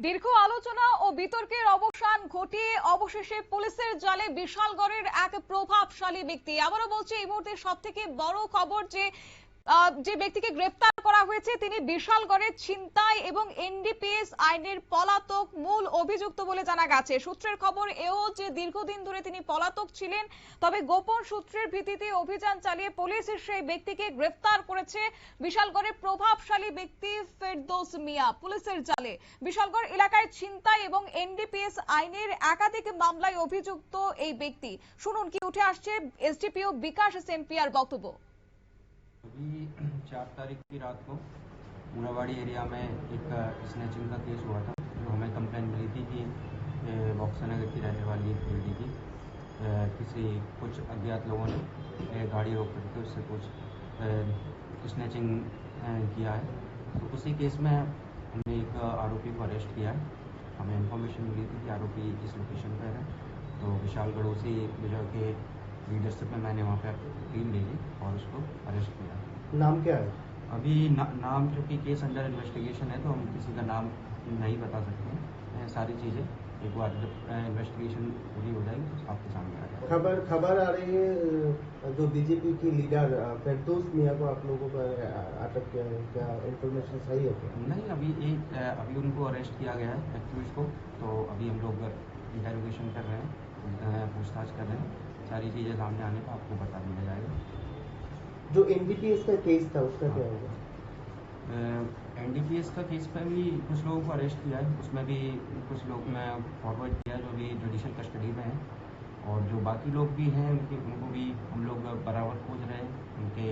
দীর্ঘ আলোচনা ও বিতর্কের অবসান ঘটিয়ে অবশেষে পুলিশের জালে বিশালগড়ের এক প্রভাবশালী ব্যক্তি। আবারও বলছি, এই মুহূর্তে সবথেকে বড় খবর যে ব্যক্তিকে গ্রেফতার করা হয়েছে তিনি বিশালগড়ের ছিনতাই এবং এনডিপিএস আইনের পলাতক মূল অভিযুক্ত বলে জানা গেছে। সূত্রের খবর এও যে দীর্ঘদিন ধরে তিনি পলাতক ছিলেন, তবে গোপন সূত্রের ভিত্তিতে অভিযান চালিয়ে পুলিশ সেই ব্যক্তিকে গ্রেফতার করেছে। বিশালগড়ের প্রভাবশালী ব্যক্তি ফেরদৌস মিয়া পুলিশের জালে। বিশালগড় এলাকায় ছিনতাই এবং এনডিপিএস আইনের একাধিক মামলায় অভিযুক্ত এই ব্যক্তি। শুনুন কি উঠে আসছে এসডিপিও বিকাশ সেমপিয়ার বক্তব্য। अभी 4 तारीख की रात को मुराबाड़ी एरिया में एक स्नैचिंग का केस हुआ था, जो हमें कंप्लेन मिली थी कि बॉक्सर नगर की रहने वाली एक लेडी की किसी कुछ अज्ञात लोगों ने गाड़ी रोक करके उससे कुछ स्नैचिंग किया है। तो उसी केस में हमने एक आरोपी को अरेस्ट किया है। हमें इन्फॉर्मेशन मिली थी कि आरोपी इस लोकेशन पर है, तो विशालगढ़ उसी जगह के लीडरशिप में मैंने वहाँ पे टीम ले ली और उसको अरेस्ट किया। नाम क्या है? अभी नाम, चूँकि केस अंडर इन्वेस्टिगेशन है तो हम किसी का नाम नहीं बता सकते हैं। सारी चीज़ें एक बार जब इन्वेस्टिगेशन पूरी हो जाएगी तो आपके सामने आ जाएगा। खबर आ रही है जो बीजेपी की लीडर फरदौस मियां को आप लोगों को अटक किया है, क्या इन्फॉर्मेशन सही है क्या? नहीं, अभी उनको अरेस्ट किया गया है एक्यूज को, तो अभी हम लोग इंटेरोगेशन कर रहे हैं, पूछताछ कर रहे हैं। सारी चीज़ें सामने आने पर आपको बता दिया जाएगा। जो एनडीपीएस का केस था उसका क्या होगा? एनडीपीएस का केस पर भी कुछ लोगों को अरेस्ट किया है, उसमें भी कुछ लोग मैं फॉरवर्ड किया जो भी जुडिशल कस्टडी में हैं, और जो बाकी लोग भी हैं उनको भी हम लोग बराबर खोज रहे हैं। उनके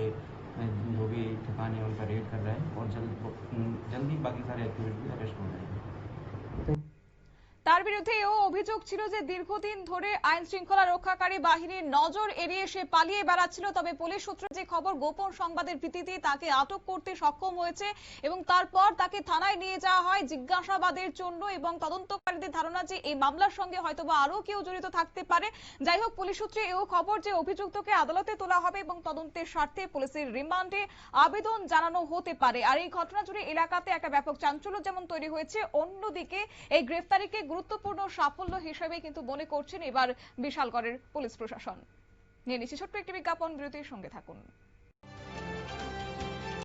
जो भी ठिकाने हैं उन पर रेड कर रहे हैं और जल्दी बाकी सारे एक्यूज भी अरेस्ट हो जाएंगे। তার বিরুদ্ধে এও অভিযোগ ছিল যে দীর্ঘদিন ধরে আইন শৃঙ্খলা রক্ষাকারী বাহিনীর নজর এড়িয়ে সে পালিয়ে বেড়াচ্ছিল, তবে পুলিশ সূত্রে যে খবর গোপন সংবাদের ভিত্তিতে তাকে আটক করতে সক্ষম হয়েছে এবং তারপর তাকে থানায় নিয়ে যাওয়া হয় জিজ্ঞাসাবাদের জন্য এবং তদন্তকারীদের ধারণা যে এই মামলার সঙ্গে হয়তোবা আরো কেউ জড়িত থাকতে পারে। যাই হোক, পুলিশ সূত্রে এও খবর যে অভিযুক্তকে আদালতে তোলা হবে এবং তদন্তের স্বার্থে পুলিশের রিমান্ডে আবেদন জানানো হতে পারে। আর এই ঘটনা জুড়ে এলাকাতে একটা ব্যাপক চাঞ্চল্য যেমন তৈরি হয়েছে, অন্যদিকে এই গ্রেফতারিকে গুরুত্বপূর্ণ সাফল্য হিসেবে কিন্তু মনে করছেন এবার বিশালগড়ের পুলিশ প্রশাসন। নিয়ে নিচ্ছি ছোট্ট একটি বিজ্ঞাপন, বিরতির সঙ্গে থাকুন।